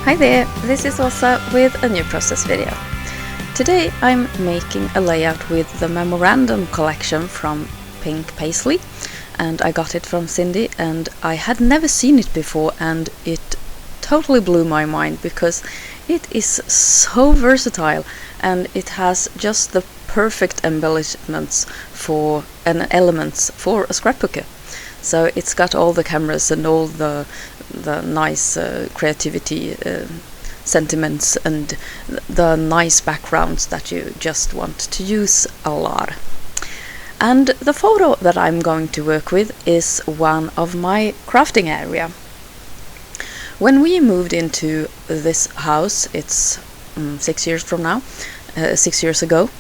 Hi there, this is Åsa with a new process video. Today I'm making a layout with the memorandum collection from Pink Paisley, and I got it from Cindy, and I had never seen it before, and it totally blew my mind because it is so versatile and it has just the perfect embellishments for and elements for a scrapbooker. So it's got all the cameras and all the nice creativity sentiments and the nice backgrounds that you just want to use a lot. And the photo that I'm going to work with is one of my crafting area. When we moved into this house, it's 6 years from now, 6 years ago,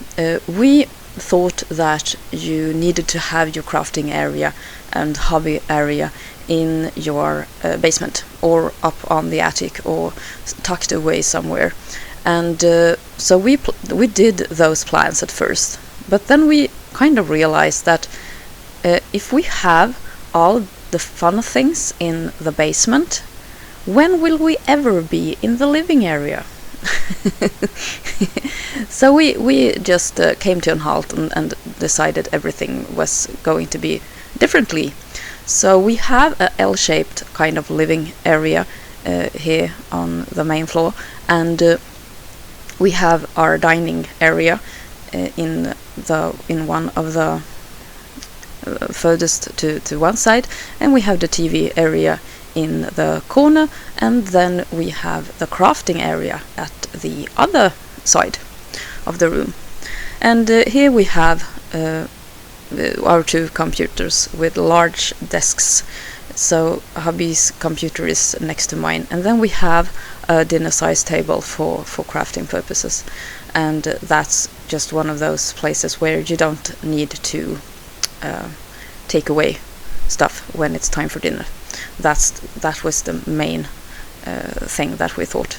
we thought that you needed to have your crafting area and hobby area in your basement or up on the attic or tucked away somewhere. And so we did those plans at first, but then we kind of realized that if we have all the fun things in the basement, when will we ever be in the living area? So we just came to a halt and decided everything was going to be differently. So we have a L-shaped kind of living area here on the main floor, and we have our dining area in one of the furthest to one side, and we have the TV area in the corner, and then we have the crafting area at the other side of the room. And here we have our two computers with large desks. So hubby's computer is next to mine, and then we have a dinner size table for crafting purposes, and that's just one of those places where you don't need to take away stuff when it's time for dinner. That was the main thing that we thought.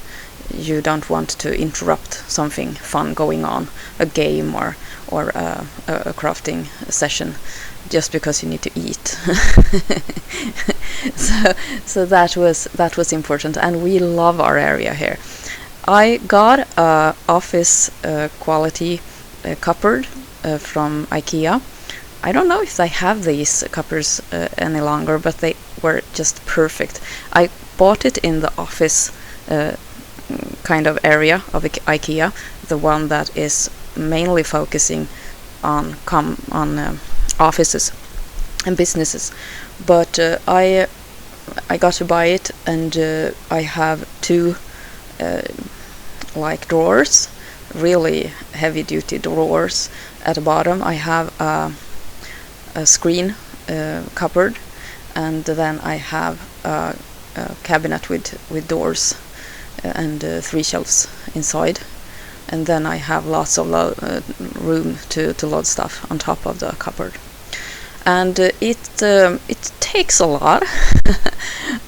You don't want to interrupt something fun going on, a game or a crafting session, just because you need to eat. so that was important, and we love our area here. I got a office quality cupboard from IKEA. I don't know if they have these cupboards any longer, but they were just perfect. I bought it in the office kind of area of IKEA, the one that is mainly focusing on offices and businesses. But I got to buy it, and I have two like drawers, really heavy-duty drawers. At the bottom I have a screen cupboard, and then I have a cabinet with doors and 3 shelves inside, and then I have lots of room to load stuff on top of the cupboard. And it takes a lot.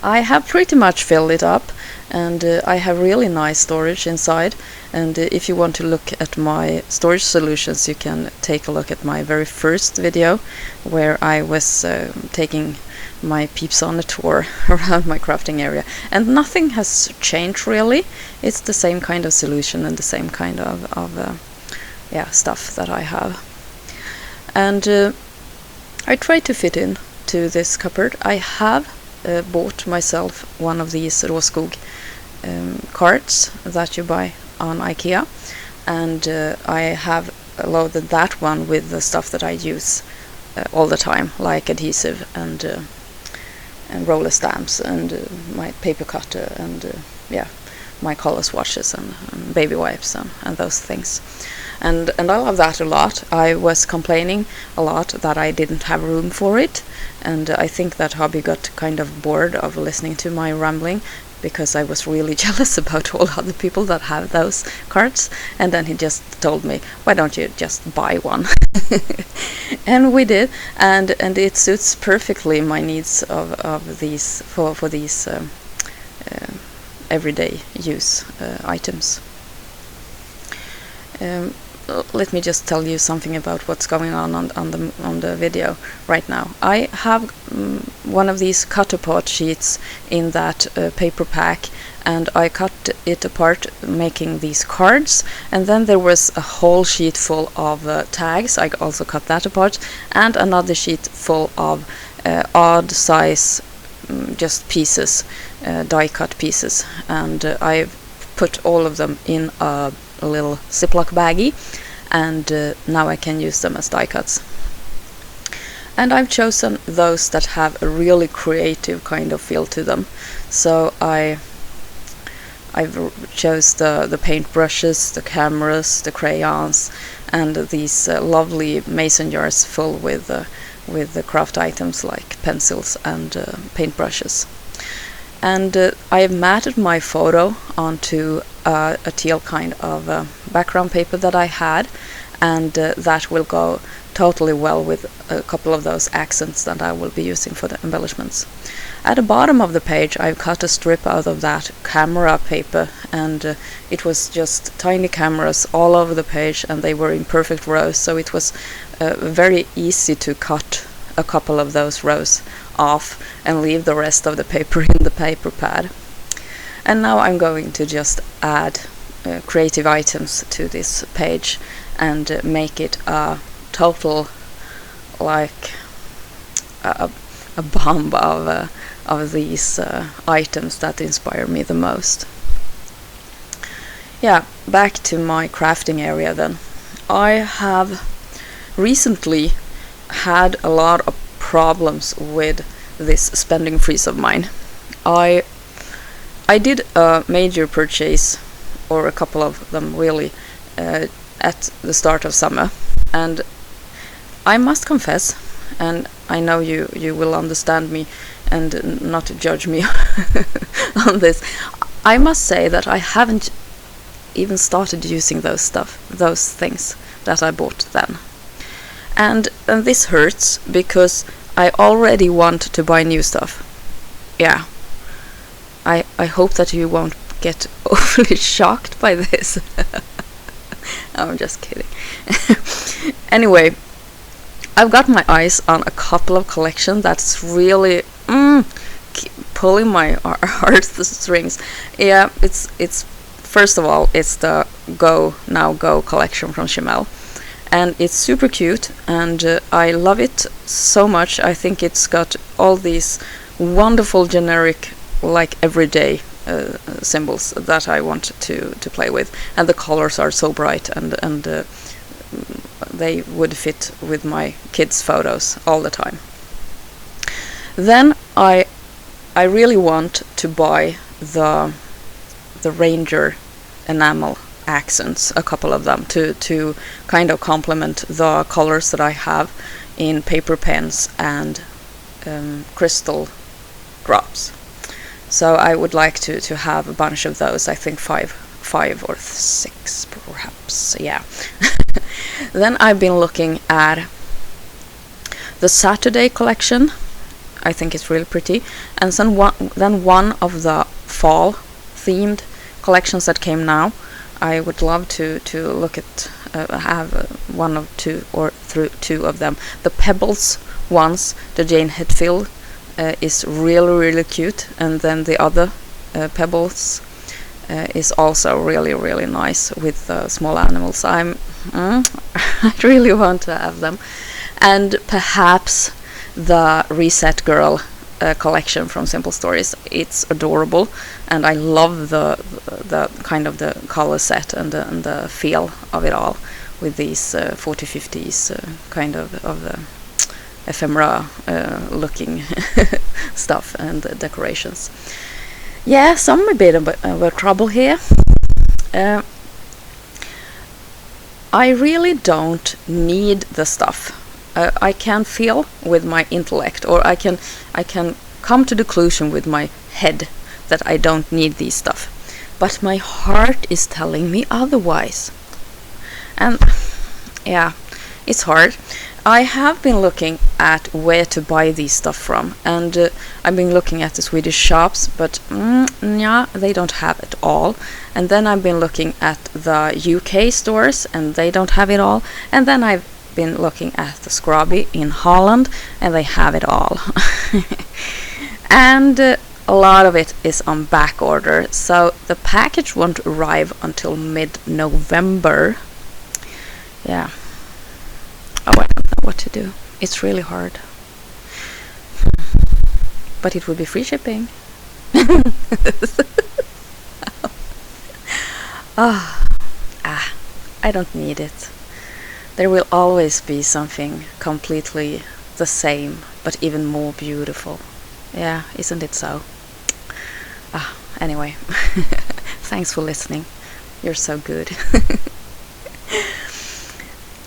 I have pretty much filled it up, and I have really nice storage inside. And if you want to look at my storage solutions, you can take a look at my very first video where I was taking my peeps on a tour around my crafting area, and nothing has changed really. It's the same kind of solution and the same kind of stuff that I have. And I try to fit in to this cupboard. I have bought myself one of these Råskog carts that you buy on IKEA, and I have loaded that one with the stuff that I use all the time, like adhesive and roller stamps and my paper cutter and my color swatches and baby wipes and those things. And I love that a lot. I was complaining a lot that I didn't have room for it, and I think that hubby got kind of bored of listening to my rambling, because I was really jealous about all other people that have those carts. And then he just told me, why don't you just buy one? And we did, and it suits perfectly my needs of these for these everyday use items. let me just tell you something about what's going on the video right now. I have one of these cutter sheets in that paper pack, and I cut it apart making these cards, and then there was a whole sheet full of tags. I also cut that apart, and another sheet full of odd size just pieces, die cut pieces, and I've put all of them in a little Ziploc baggie, and now I can use them as die cuts. And I've chosen those that have a really creative kind of feel to them. So I've chose the paint brushes, the cameras, the crayons, and these lovely mason jars full with the craft items like pencils and paint brushes. And I have matted my photo onto a teal kind of background paper that I had, and that will go totally well with a couple of those accents that I will be using for the embellishments. At the bottom of the page I've cut a strip out of that camera paper, and it was just tiny cameras all over the page, and they were in perfect rows, so it was very easy to cut a couple of those rows off and leave the rest of the paper in the paper pad. And now I'm going to just add creative items to this page and make it a total, like a bomb of these items that inspire me the most. Yeah, back to my crafting area then. I have recently had a lot of problems with this spending freeze of mine. I did a major purchase, or a couple of them really, at the start of summer, and I must confess, and I know you will understand me and not judge me on this, I must say that I haven't even started using those things that I bought then. And this hurts because I already want to buy new stuff. Yeah. I hope that you won't get overly shocked by this. I'm just kidding. Anyway, I've got my eyes on a couple of collections that's really pulling my heartstrings. Yeah, it's first of all, it's the Go Now Go collection from Chimel. And it's super cute, and I love it so much. I think it's got all these wonderful generic, like everyday symbols that I want to play with, and the colors are so bright, and they would fit with my kids' photos all the time. Then I really want to buy the Ranger enamel accents, a couple of them, to kind of complement the colors that I have in paper pens and crystal drops. So I would like to have a bunch of those. I think five or six perhaps. Yeah. Then I've been looking at the Saturday collection. I think it's really pretty, and then one of the fall themed collections that came now. I would love to look at have one of two or two of them. The Pebbles ones, the Jane Hetfield, is really cute, and then the other Pebbles is also really nice with small animals. I really want to have them, and perhaps the Reset Girl collection from Simple Stories. It's adorable, and I love the kind of the color set and the feel of it all, with these 40-50s kind of the ephemera looking stuff and decorations. Yeah, some a bit of trouble here. I really don't need the stuff. I can feel with my intellect, or I can come to the conclusion with my head that I don't need these stuff, but my heart is telling me otherwise. And yeah, it's hard. I have been looking at where to buy these stuff from, and I've been looking at the Swedish shops, but yeah, they don't have it all. And then I've been looking at the UK stores, and they don't have it all. And then I've been looking at the Scrabby in Holland, and they have it all. And a lot of it is on back order, so the package won't arrive until mid-November. Yeah. Oh, I don't know what to do. It's really hard. But it will be free shipping. I don't need it. There will always be something completely the same, but even more beautiful. Yeah, isn't it so? Anyway, thanks for listening. You're so good.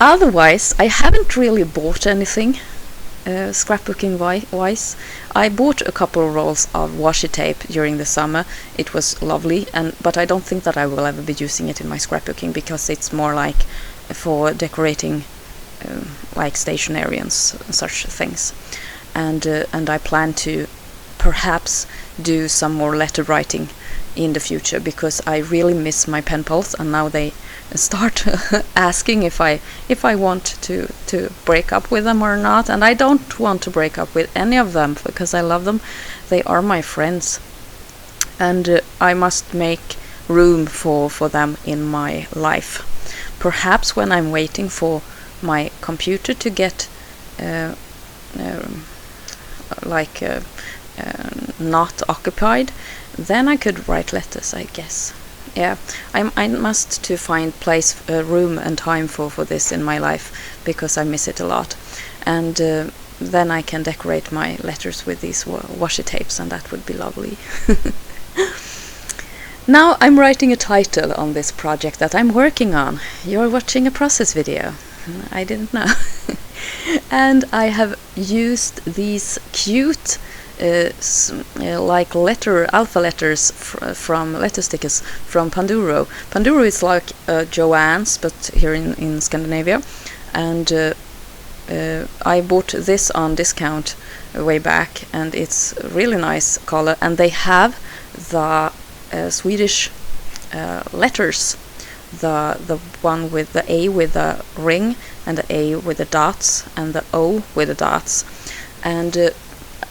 Otherwise, I haven't really bought anything scrapbooking wise. I bought a couple of rolls of washi tape during the summer. It was lovely, but I don't think that I will ever be using it in my scrapbooking, because it's more like for decorating like stationery and such things. And I plan to perhaps do some more letter writing in the future, because I really miss my pen pals, and now they start asking if I want to break up with them or not, and I don't want to break up with any of them because I love them. They are my friends, and I must make room for them in my life. Perhaps when I'm waiting for my computer to get not occupied, then I could write letters, I guess. Yeah, I must to find place, room and time for this in my life, because I miss it a lot. And then I can decorate my letters with these washi tapes, and that would be lovely. Now I'm writing a title on this project that I'm working on. You're watching a process video. I didn't know. And I have used these cute like alpha letters from letter stickers from Panduro. Panduro is like Joann's, but here in Scandinavia. And I bought this on discount way back, and it's a really nice color. And they have the Swedish letters, the one with the A with the ring, and the A with the dots, and the O with the dots. And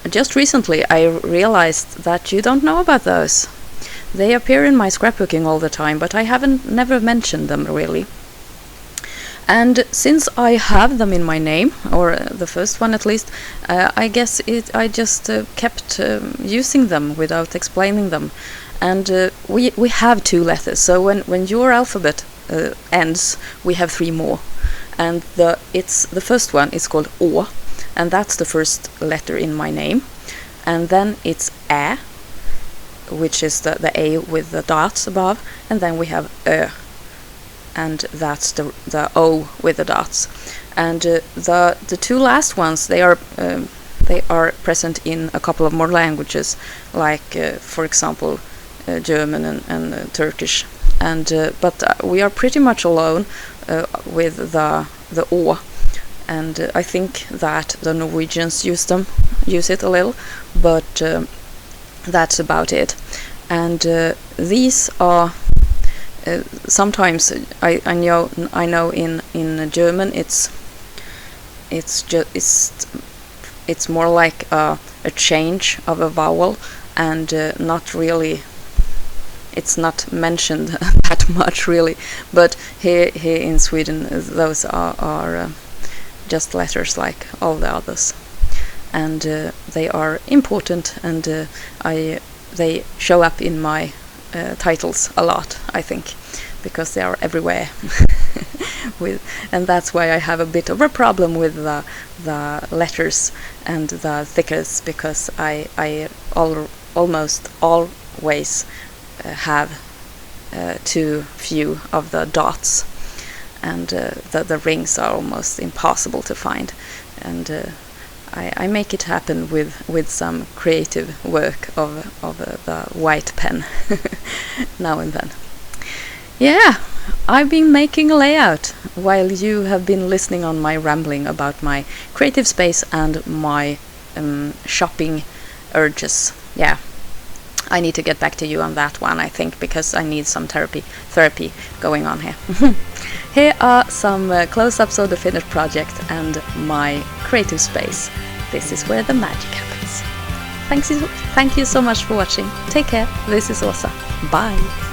just recently I realized that you don't know about those. They appear in my scrapbooking all the time, but I never mentioned them really. And since I have them in my name, or the first one at least, I guess I just kept using them without explaining them. And we have 2 letters, so when your alphabet ends, we have 3 more. And the first one is called Å, and that's the first letter in my name. And then it's Ä, which is the A with the dots above, and then we have Ö, and that's the O with the dots. And the 2 last ones, they are present in a couple of more languages, like for example German and Turkish. And but we are pretty much alone with the Å. And I think that the Norwegians use it a little, but that's about it. And these are sometimes I know in German it's more like a change of a vowel, and not really. It's not mentioned that much really, but here in Sweden those are just letters like all the others, and they are important, and they show up in my titles a lot, I think, because they are everywhere. And that's why I have a bit of a problem with the letters and the thickers, because I almost always have too few of the dots, and the rings are almost impossible to find. And I make it happen with some creative work of the white pen now and then. Yeah, I've been making a layout while you have been listening on my rambling about my creative space and my shopping urges. Yeah, I need to get back to you on that one, I think, because I need some therapy going on here. Here are some close-ups of the finished project and my creative space. This is where the magic happens. Thank you so much for watching. Take care. This is Åsa. Bye.